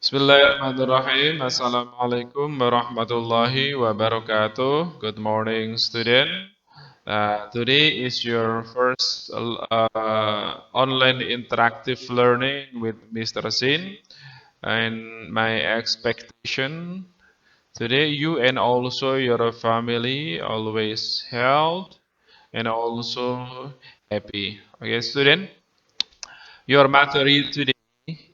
Bismillahirrahmanirrahim. Assalamualaikum warahmatullahi wabarakatuh. Good morning, student. Today is your first online interactive learning with Mr. Sin. And my expectation today, you and also your family always health and also happy. Okay, student. Your material today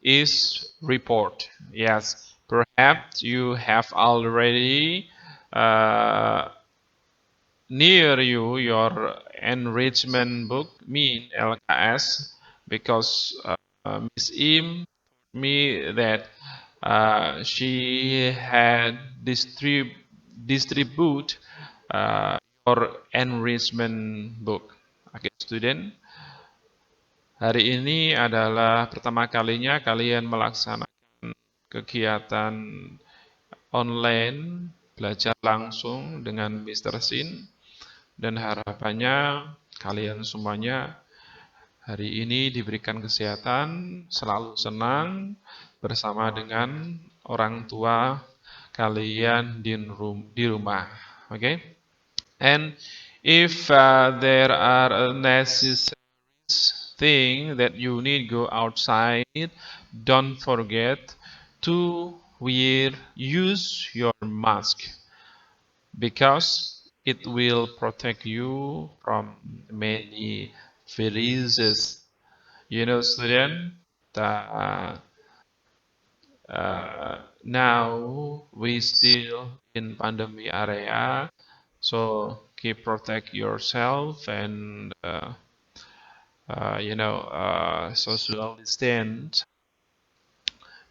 is report. Yes, perhaps you have already uh, near you your enrichment book, mean LKS, because Miss Im told me that she had distribute your enrichment book. Okay, student. Hari ini adalah pertama kalinya kalian melaksanakan kegiatan online, belajar langsung dengan Mr. Sin, dan harapannya kalian semuanya hari ini diberikan kesehatan, selalu senang bersama dengan orang tua kalian di rumah. Okay? And if there are necessary thing that you need go outside, don't forget to use your mask because it will protect you from many viruses. You know, student, that now we still in pandemic area, so keep protect yourself and social distance.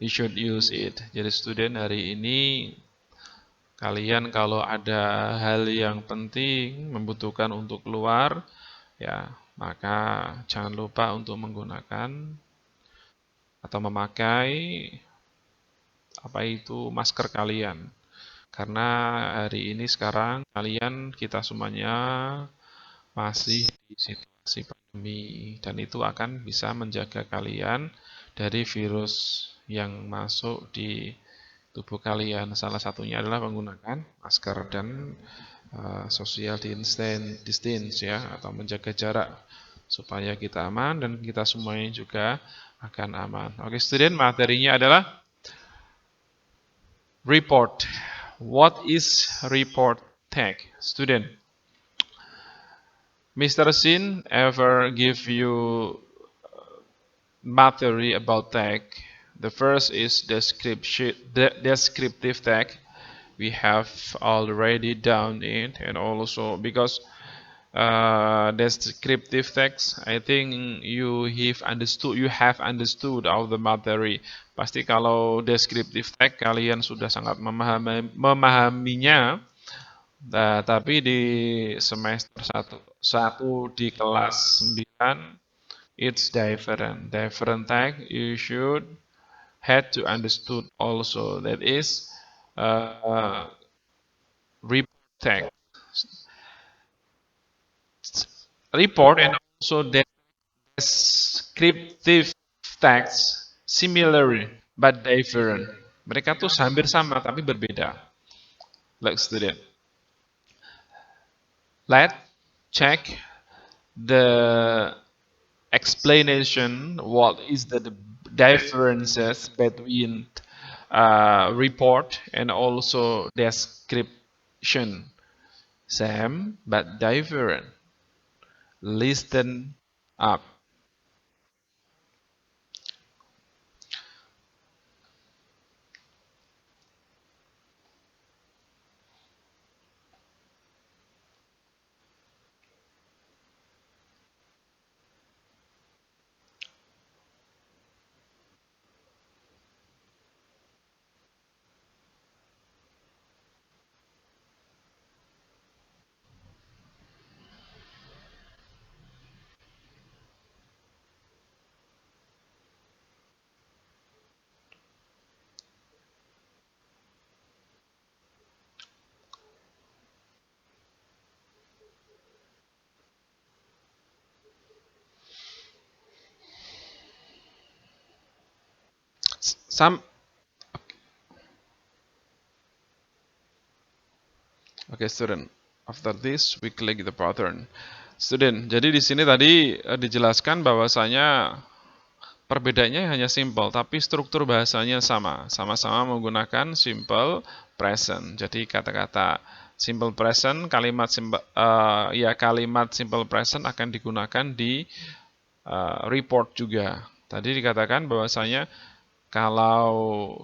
You should use it. Jadi student hari ini kalian kalau ada hal yang penting membutuhkan untuk keluar, ya maka jangan lupa untuk menggunakan atau memakai apa itu masker kalian. Karena hari ini sekarang kalian kita semuanya masih di situasi pandemi dan itu akan bisa menjaga kalian dari virus yang masuk di tubuh kalian. Salah satunya adalah menggunakan masker dan social distance ya atau menjaga jarak supaya kita aman dan kita semuanya juga akan aman. Oke, student, materinya adalah report. What is report tag? Student, Mr. Sin ever give you material about tag? The first is descriptive tag. We have already done it, and also because descriptive text, I think you have understood all the material. Pasti kalau descriptive text kalian sudah sangat memahaminya. Nah, tapi di semester satu di kelas 9 it's different. Different text you should had to understood also. That is uh, report text. Report and also descriptive text similar but different. Mereka tuh hampir sama tapi berbeda. Like student. Let's check the explanation. What is the differences between report and also description? Same but different. Listen up. Some Oke, student. After this, we click the pattern. Student, jadi di sini tadi dijelaskan bahwasanya perbedaannya hanya simple, tapi struktur bahasanya sama. Sama-sama menggunakan simple present. Jadi kata-kata simple present, kalimat simple present akan digunakan di report juga. Tadi dikatakan bahwasanya kalau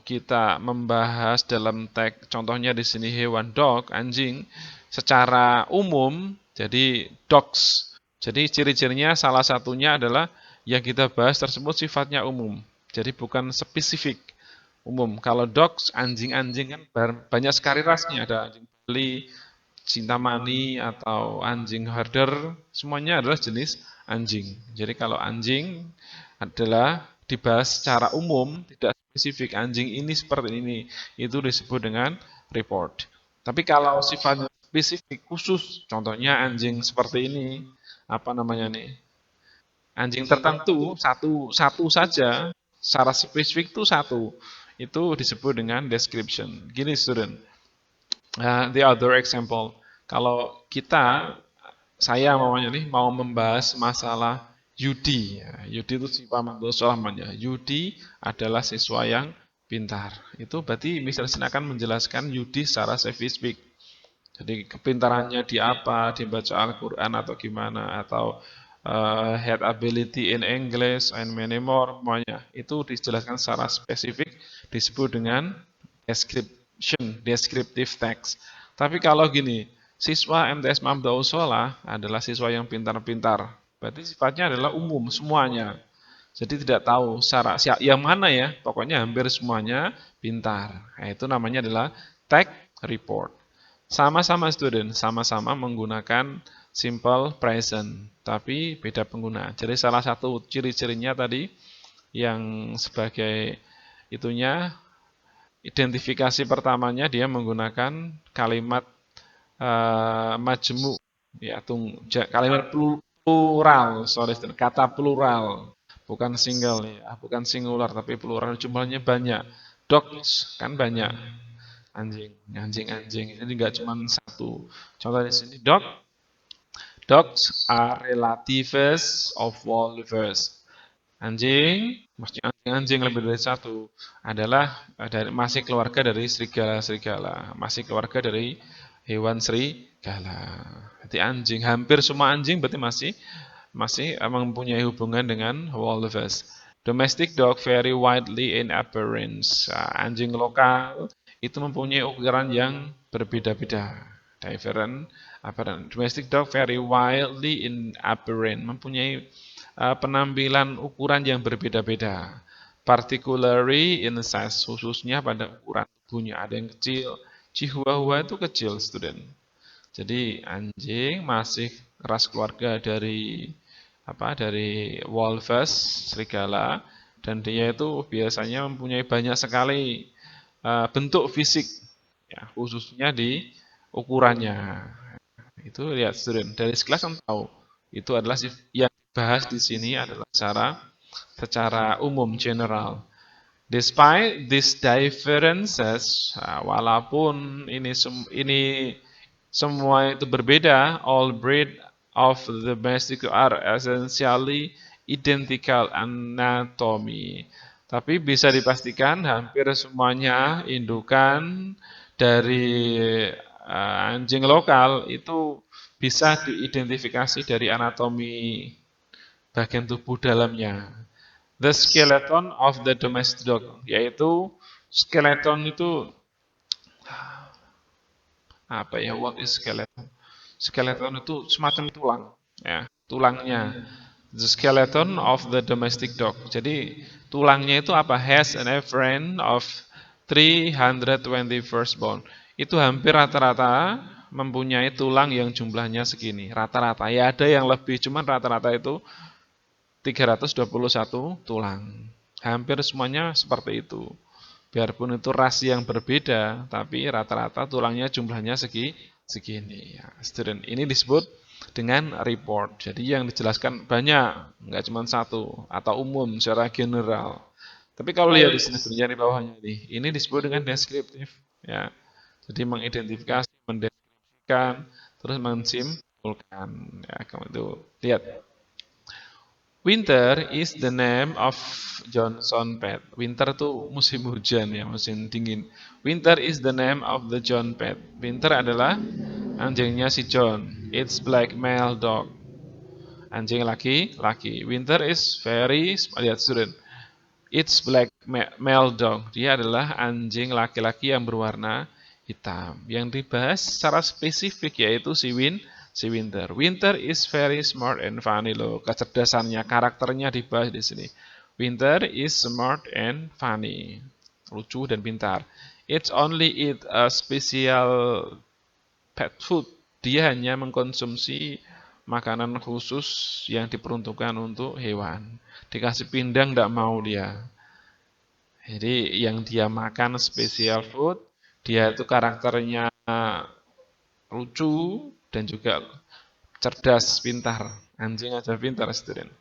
kita membahas dalam teks, contohnya di sini hewan dog, anjing, secara umum, jadi dogs. Jadi ciri-cirinya salah satunya adalah yang kita bahas tersebut sifatnya umum. Jadi bukan spesifik umum. Kalau dogs, anjing-anjing kan banyak sekali rasnya. Ada anjing Bali, Cintamani, atau anjing herder. Semuanya adalah jenis anjing. Jadi kalau anjing adalah dibahas secara umum, tidak spesifik anjing ini seperti ini, itu disebut dengan report. Tapi kalau sifatnya spesifik khusus, contohnya anjing seperti ini, apa namanya nih? Anjing tertentu satu saja, secara spesifik itu satu, itu disebut dengan description. Gini student, the other example, kalau saya mau membahas masalah Yudi. Ya, Yudi itu sifat manusia namanya. Yudi adalah siswa yang pintar. Itu berarti misalnya akan menjelaskan Yudi secara spesifik. Jadi kepintarannya di apa, dia baca Al-Quran atau gimana, atau head ability in English and many more, semuanya. Itu dijelaskan secara spesifik, disebut dengan descriptive text. Tapi kalau gini, siswa MTS Mamda Usola adalah siswa yang pintar-pintar. Berarti sifatnya adalah umum, semuanya. Jadi tidak tahu yang mana ya, pokoknya hampir semuanya pintar. Nah, itu namanya adalah text report. Sama-sama student, sama-sama menggunakan simple present, tapi beda pengguna. Jadi salah satu ciri-cirinya tadi yang sebagai itunya identifikasi pertamanya dia menggunakan kalimat majmu, ya kalimat plural, sorry, kata plural, bukan single ya, bukan singular tapi plural, jumlahnya banyak. Dogs kan banyak, anjing. Ini enggak cuma satu. Contoh di sini dogs are relatives of wolves. Anjing, maksudnya anjing lebih dari satu adalah masih keluarga dari serigala, masih keluarga dari hewan serigala. Berarti anjing, hampir semua anjing berarti masih mempunyai hubungan dengan wolves. Domestic dog vary widely in appearance. Anjing lokal itu mempunyai ukuran yang berbeda-beda. Different appearance. Domestic dog vary widely in appearance, mempunyai penampilan ukuran yang berbeda-beda. Particularly in size, khususnya pada ukuran tubuhnya. Ada yang kecil. Chihuahua itu kecil, student. Jadi anjing masih ras keluarga dari wolves, serigala, dan dia itu biasanya mempunyai banyak sekali bentuk fisik, ya, khususnya di ukurannya. Itu lihat student, dari sekilas kan tahu. Itu adalah yang dibahas di sini adalah secara umum general. Despite these differences, walaupun ini semua itu berbeda, all breed of the domestic are essentially identical anatomy. Tapi bisa dipastikan hampir semuanya indukan dari anjing lokal itu bisa diidentifikasi dari anatomi bagian tubuh dalamnya. The skeleton of the domestic dog, yaitu skeleton itu apa ya? What is skeleton? Skeleton itu semacam tulang, ya, tulangnya. The skeleton of the domestic dog. Jadi tulangnya itu apa? Has an average of 320 firstborn. Itu hampir rata-rata mempunyai tulang yang jumlahnya segini. Rata-rata. Ya ada yang lebih, cuman rata-rata itu 321 tulang. Hampir semuanya seperti itu. Biarpun itu ras yang berbeda, tapi rata-rata tulangnya jumlahnya segini. Ya, student, ini disebut dengan report. Jadi yang dijelaskan banyak, nggak cuma satu atau umum secara general. Tapi kalau lihat di sini di bawahnya ini disebut dengan deskriptif. Ya, jadi mengidentifikasi, mendeskripsikan menyimpulkan, terus menyimpulkan. Ya, kamu itu lihat. Winter is the name of Johnson pet. Winter tuh musim hujan ya, musim dingin. Winter is the name of the John pet. Winter adalah anjingnya si John. It's black male dog. Anjing laki-laki. Winter is very, lihat student. It's black male dog. Dia adalah anjing laki-laki yang berwarna hitam. Yang dibahas secara spesifik yaitu si Winter. Winter is very smart and funny loh. Kecerdasannya, karakternya dibahas di sini. Winter is smart and funny. Lucu dan pintar. It's only eat a special pet food. Dia hanya mengkonsumsi makanan khusus yang diperuntukkan untuk hewan. Dikasih pindang tidak mau dia. Jadi yang dia makan special food, dia itu karakternya lucu dan juga cerdas, pintar. Anjing aja pintar, student.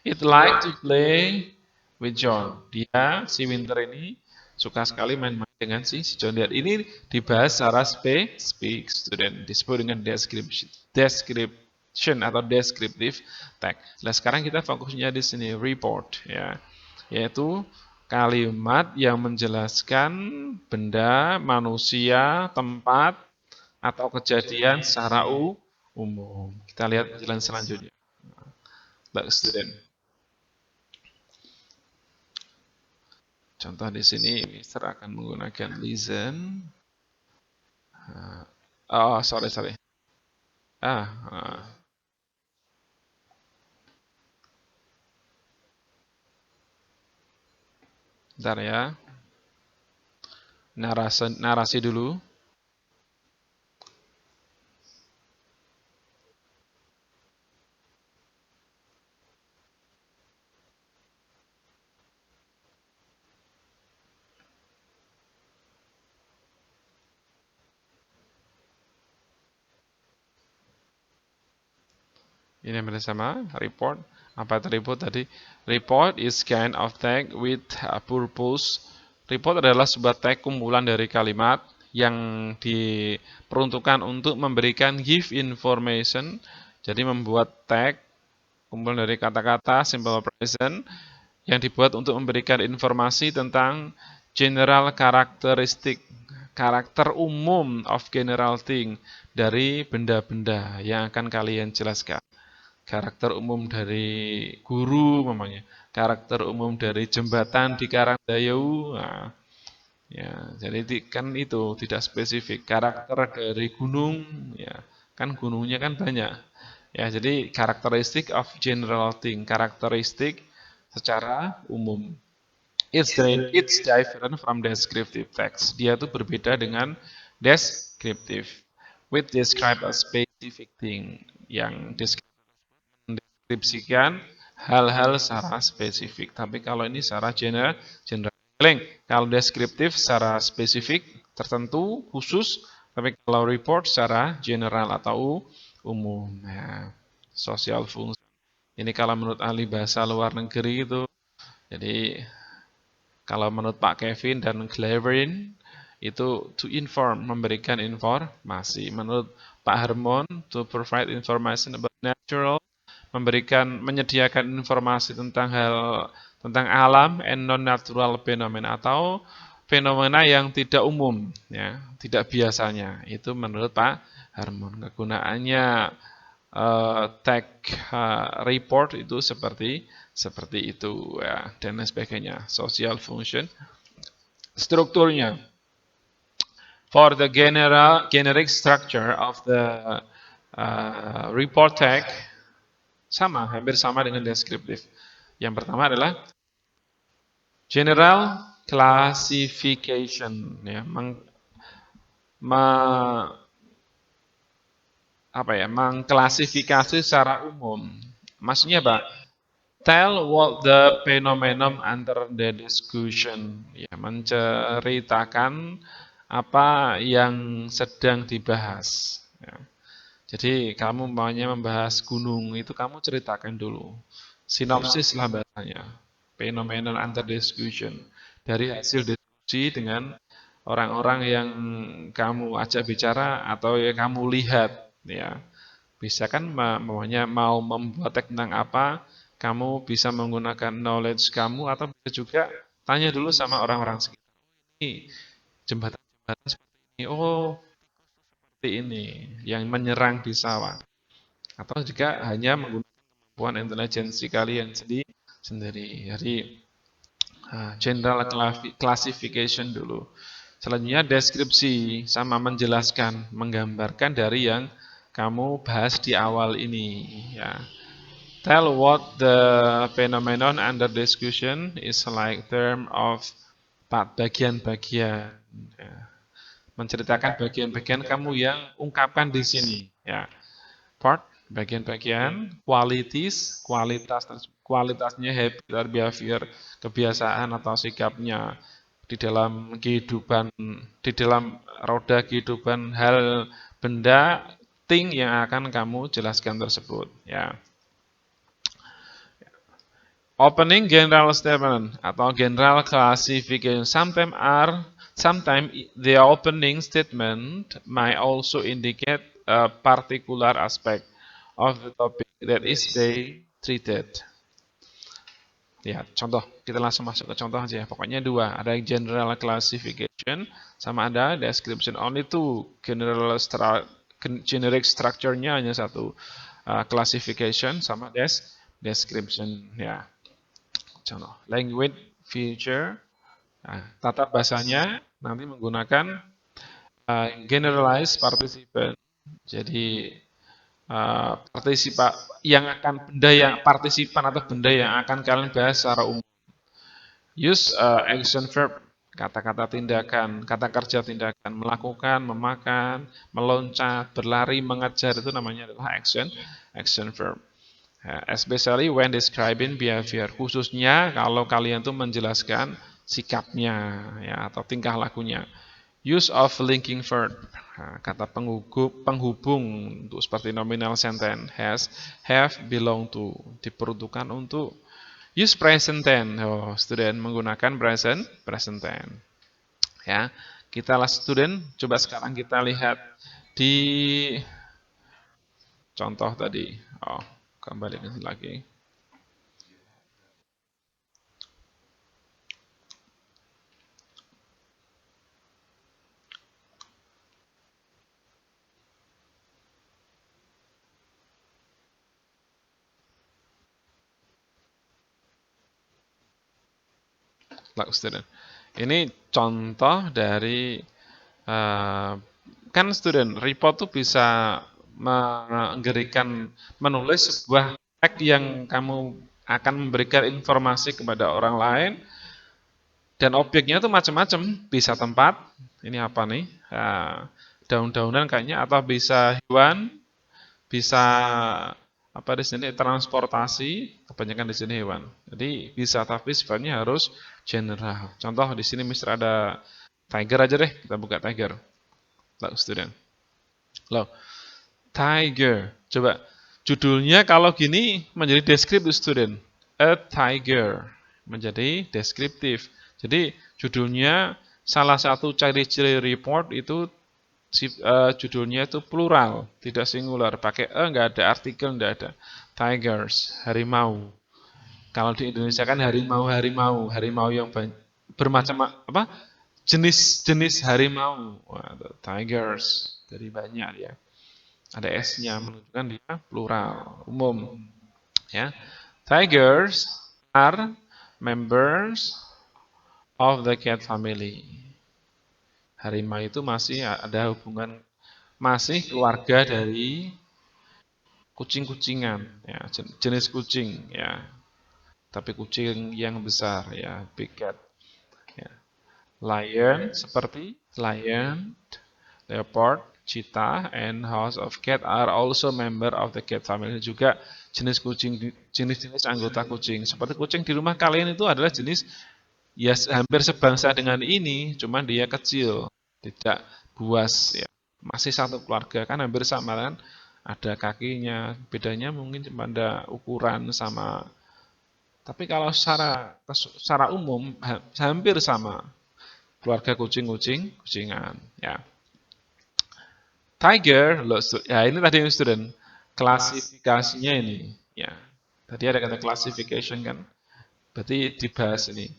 It like to play with John. Dia, si Winter ini, suka sekali main-main dengan si John. Lihat, ini dibahas secara spesifik, student. Disebut dengan description atau descriptive text. Nah, sekarang kita fokusnya di sini, report. Ya, yaitu kalimat yang menjelaskan benda, manusia, tempat, atau kejadian secara umum. Kita lihat jalan selanjutnya. Baik, student. Contoh di sini, Mister akan menggunakan listen. Oh, sorry. Bentar ya. Narasi dulu. Ini bersama report. Apa itu report tadi? Report is kind of tag with a purpose. Report adalah sebuah tag kumpulan dari kalimat yang diperuntukkan untuk memberikan give information. Jadi membuat tag kumpulan dari kata-kata simple present yang dibuat untuk memberikan informasi tentang general karakteristik, karakter umum of general thing dari benda-benda yang akan kalian jelaskan. Karakter umum dari guru, mamanya. Karakter umum dari jembatan di Karangdayu. Nah, ya, jadi kan itu tidak spesifik. Karakter dari gunung, ya, kan gunungnya kan banyak. Ya, jadi karakteristik of general thing, karakteristik secara umum. It's different from descriptive text. Dia tuh berbeda dengan descriptive. With describe a specific thing, yang mendeskripsikan hal-hal secara spesifik. Tapi kalau ini secara general. Kalau deskriptif secara spesifik, tertentu, khusus. Tapi kalau report secara general atau umum. Ya, social function. Ini kalau menurut ahli bahasa luar negeri itu. Jadi kalau menurut Pak Kevin dan Cleverin itu to inform, memberikan informasi. Menurut Pak Hermon, to provide information about natural, menyediakan informasi tentang tentang alam and non-natural phenomena atau fenomena yang tidak umum, ya, tidak biasanya. Itu menurut Pak Hermon. Kegunaannya tag report itu seperti itu, ya, dan lain sebagainya. Social function, strukturnya. For the generic structure of the report tag, hampir sama dengan deskriptif. Yang pertama adalah general classification, ya, mengklasifikasi secara umum. Maksudnya apa? Tell what the phenomenon under the discussion, ya, menceritakan apa yang sedang dibahas. Ya. Jadi kamu maunya membahas gunung, itu kamu ceritakan dulu. Sinopsis lah bahasanya. Phenomenon under discussion. Dari hasil diskusi dengan orang-orang yang kamu ajak bicara atau yang kamu lihat, ya. Bisa kan maunya mau membuat teks tentang apa, kamu bisa menggunakan knowledge kamu atau bisa juga tanya dulu sama orang-orang sekitar. Ini jembatan-jembatan seperti ini. Oh, seperti ini yang menyerang di sawah. Atau juga hanya menggunakan kemampuan intelijensi kalian sendiri. Jadi general classification dulu. Selanjutnya deskripsi sama menjelaskan, menggambarkan dari yang kamu bahas di awal ini. Ya. Tell what the phenomenon under discussion is like term of bagian-bagian. Ya. Menceritakan bagian-bagian kamu yang ungkapkan di sini. Ya. Part bagian-bagian, kualitasnya habit behavior, kebiasaan atau sikapnya di dalam kehidupan, di dalam roda kehidupan hal benda thing yang akan kamu jelaskan tersebut, ya. Opening general statement atau general classification. Sometimes the opening statement might also indicate a particular aspect of the topic that is they treated. Ya, contoh. Kita langsung masuk ke contoh aja. Pokoknya dua. Ada general classification sama ada description. Only two. Generic structure-nya hanya satu. Classification sama description. Ya. Contoh. Language feature. Nah, tata bahasanya nanti menggunakan generalized participant. Jadi partisipan atau benda yang akan kalian bahas secara umum. Use action verb, kata-kata tindakan, kata kerja tindakan, melakukan, memakan, meloncat, berlari, mengejar, itu namanya adalah action verb. Especially when describing behavior, khususnya kalau kalian tuh menjelaskan sikapnya ya atau tingkah lakunya. Use of linking verb, kata penghubung untuk seperti nominal sentence, has, have, belong to, diperuntukkan untuk. Use present tense. Oh, student menggunakan present tense. Ya, kita lah student. Coba sekarang kita lihat di contoh tadi. Oh, kembali lagi. Student. Ini contoh dari kan student report tuh bisa menulis sebuah teks yang kamu akan memberikan informasi kepada orang lain dan objeknya tuh macam-macam, bisa tempat, ini apa nih, daun-daunan kayaknya, atau bisa hewan, bisa apa di sini transportasi, kebanyakan di sini hewan. Jadi bisa, tapi sifatnya harus general. Contoh di sini Mister ada tiger aja deh, kita buka tiger. Loh, student. Loh, tiger. Coba judulnya kalau gini menjadi deskriptif student. A tiger menjadi deskriptif. Jadi judulnya salah satu ciri-ciri report itu judulnya itu plural, tidak singular. Pakai nggak ada artikel, nggak ada. Tigers, harimau. Kalau di Indonesia kan harimau yang bermacam apa? Jenis-jenis harimau. Tigers, dari banyak ya. Ada S-nya menunjukkan dia plural, umum. Ya. Tigers are members of the cat family. Harimau itu masih ada hubungan, masih keluarga dari kucing-kucingan, ya, jenis kucing, ya, tapi kucing yang besar, ya, big cat. Ya. Lion seperti lion, leopard, cheetah, and house of cat are also member of the cat family. Juga jenis kucing, jenis-jenis anggota kucing. Seperti kucing di rumah kalian itu adalah jenis ya hampir sebangsa dengan ini, cuman dia kecil, tidak buas, ya. Masih satu keluarga kan hampir sama kan, ada kakinya, bedanya mungkin cuma ada ukuran sama. Tapi kalau secara umum hampir sama. keluarga kucingan, ya. Tiger, loh, ya ini tadi yang student, klasifikasinya ini, ya. Tadi ada kata classification kan, berarti dibahas ini.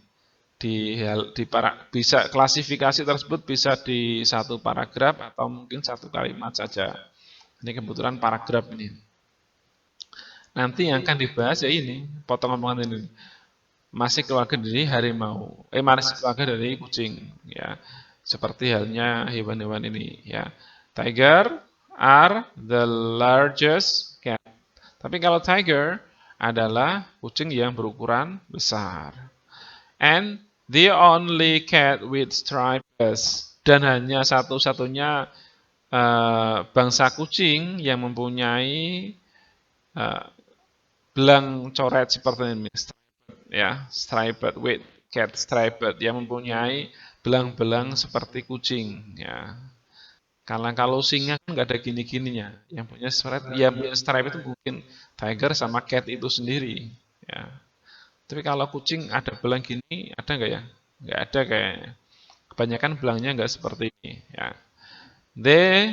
Bisa klasifikasi tersebut bisa di satu paragraf atau mungkin satu kalimat saja. Ini kebetulan paragraf ini. Nanti yang akan dibahas ya ini, potongan-potongan ini. Masih keluarga dari harimau, masih keluarga dari kucing, ya. Seperti halnya hewan-hewan ini, ya. Tiger are the largest cat. Tapi kalau tiger adalah kucing yang berukuran besar. And the only cat with stripes. Dan hanya satu-satunya bangsa kucing yang mempunyai belang coret seperti ini, ya, striped with cat striped, yang mempunyai belang-belang seperti kucing, ya. Karena kalau singa kan nggak ada gini-gininya, yang punya stripe itu mungkin tiger sama cat itu sendiri, ya. Tapi kalau kucing ada belang gini, ada nggak ya? Nggak ada kayaknya. Kebanyakan belangnya nggak seperti ini, ya. They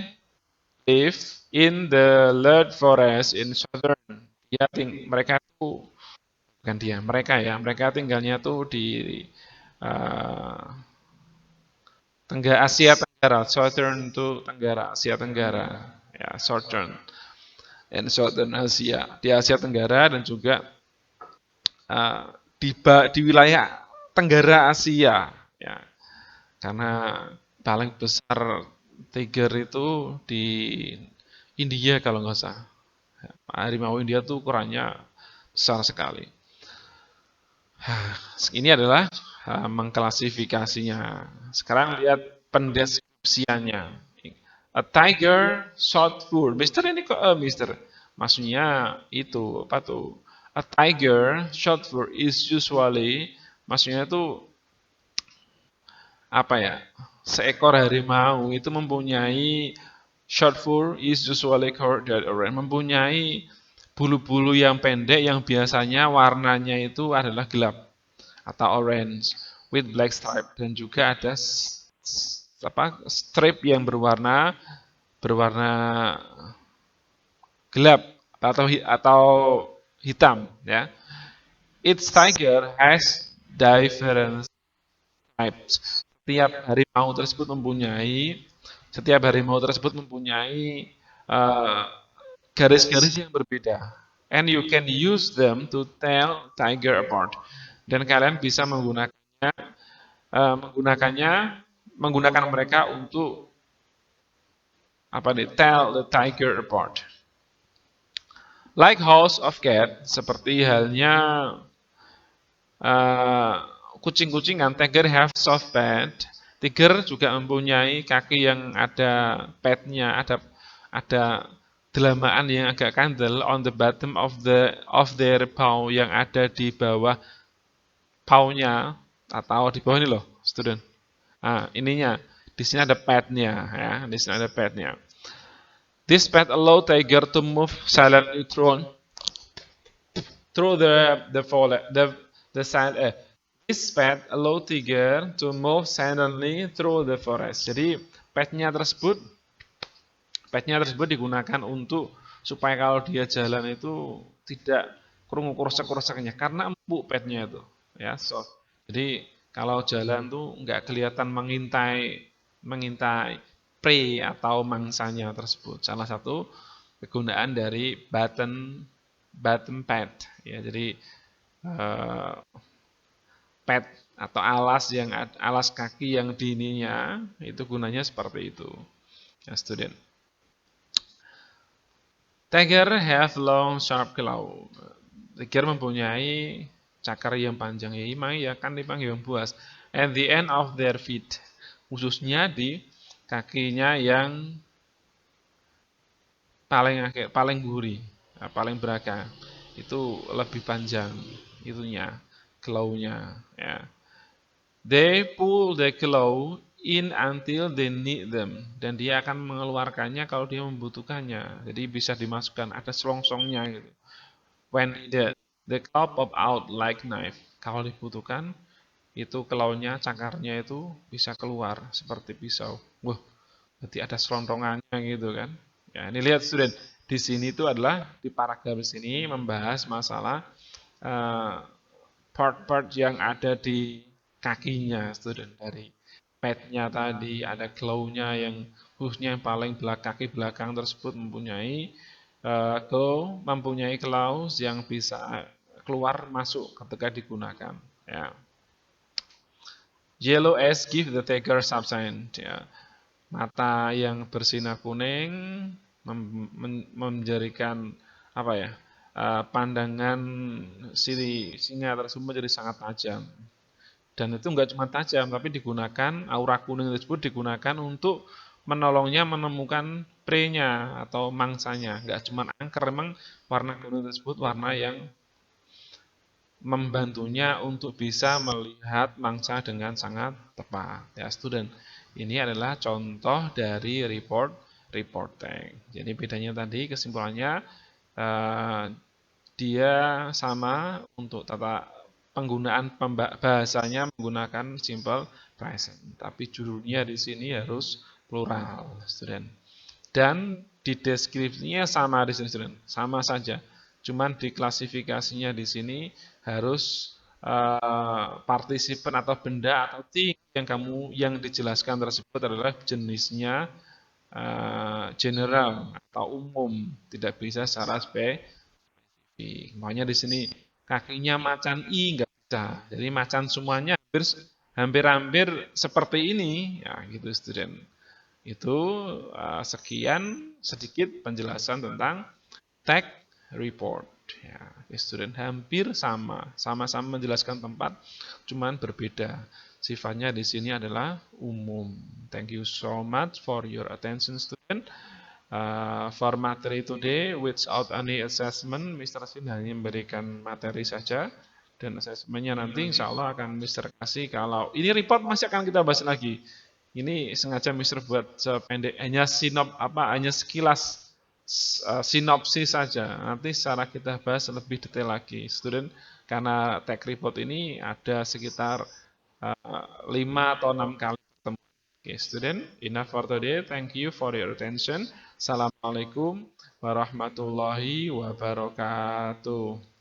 live in the lead forest in southern. Ya, mereka itu bukan dia, mereka tinggalnya tuh di uh, Asia Tenggara, southern itu Tenggara, Asia Tenggara, ya, southern and southern Asia, di Asia Tenggara dan juga uh, di wilayah Tenggara Asia, ya, karena paling besar tiger itu di India kalau nggak salah. Harimau India tuh ukurannya besar sekali. Ini adalah mengklasifikasinya. Sekarang lihat pendeskripsiannya. A tiger short fur. Mister ini kok Mister? Maksudnya itu apa tuh? A tiger short fur is usually, maksudnya itu apa ya? Seekor harimau itu mempunyai short fur is usually colored orange, mempunyai bulu-bulu yang pendek yang biasanya warnanya itu adalah gelap atau orange with black stripe, dan juga ada strip yang berwarna berwarna gelap atau hitam, ya. Each tiger has different stripes. Setiap harimau tersebut mempunyai garis-garis yang berbeda. And you can use them to tell tiger apart. Dan kalian bisa menggunakannya menggunakan mereka untuk apa nih? Tell the tiger apart. Like House of Cat, seperti halnya kucing-kucingan, tiger have soft pad. Tiger juga mempunyai kaki yang ada padnya, ada delamaan yang agak kandel on the bottom of their paw, yang ada di bawah paunya atau di bawah ini loh, student. Ininya di sini ada padnya, ya. Di sini ada padnya. This pad allow tiger to move silently through the sand. This pad allow tiger to move silently through the forest. Jadi padnya tersebut digunakan untuk supaya kalau dia jalan itu tidak kurusek-kuruseknya karena empuk padnya itu, ya. Jadi kalau jalan tuh nggak kelihatan mengintai prey atau mangsanya tersebut. Salah satu kegunaan dari bottom pad, ya. Jadi pad atau alas kaki yang dininya itu gunanya seperti itu, ya, student. Tiger have long sharp claw. Tiger mempunyai cakar yang panjang, ya, kan yang buas. At the end of their feet, khususnya di kakinya yang paling gurih, paling berakar, itu lebih panjang itunya, claw-nya, ya. They pull the claw in until they need them, dan dia akan mengeluarkannya kalau dia membutuhkannya. Jadi bisa dimasukkan, ada selongsongnya gitu. When needed, the claw pop out like knife. Kalau dibutuhkan, itu klaunya, cakarnya itu bisa keluar seperti pisau. Wah, berarti ada selontongannya gitu kan. Ya, ini lihat student, di sini itu adalah di paragraf sini membahas masalah eh, part-part yang ada di kakinya student, dari padnya tadi, ada claw-nya yang khususnya yang paling kaki belakang tersebut mempunyai mempunyai claws yang bisa keluar masuk ketika digunakan. Ya. Yellow eyes give the tiger subsign. Ya. Mata yang bersinar kuning menjadikan apa ya, pandangan singa tersebut menjadi sangat tajam. Dan itu nggak cuma tajam, tapi digunakan aura kuning tersebut digunakan untuk menolongnya menemukan prey-nya atau mangsanya. Nggak cuma angker, memang warna kuning tersebut warna yang membantunya untuk bisa melihat mangsa dengan sangat tepat. Ya, student. Ini adalah contoh dari reporting. Jadi bedanya tadi kesimpulannya eh, dia sama untuk tata penggunaan bahasanya menggunakan simple present, tapi judulnya di sini harus plural, student. Dan di deskripsinya sama di sini, student. Sama saja. Cuman di klasifikasinya di sini harus partisipan atau benda atau thing yang dijelaskan tersebut adalah jenisnya general atau umum, tidak bisa secara spesifik. Makanya di sini kakinya macan i nggak bisa. Jadi macan semuanya hampir-hampir seperti ini, ya gitu student. Itu sekian sedikit penjelasan tentang tag report. Ya, student hampir sama-sama menjelaskan tempat, cuman berbeda. Sifatnya di sini adalah umum. Thank you so much for your attention, student. For materi today, without any assessment, Mr. Sin hanya memberikan materi saja. Dan asesmennya nanti insya Allah akan Mr. kasih kalau ini report masih akan kita bahas lagi. Ini sengaja Mister buat sependek, hanya sekilas sinopsis saja. Nanti secara kita bahas lebih detail lagi, student. Karena tech report ini ada sekitar 5 atau 6 kali pertemuan. Oke, student, enough for today. Thank you for your attention. Assalamualaikum warahmatullahi wabarakatuh.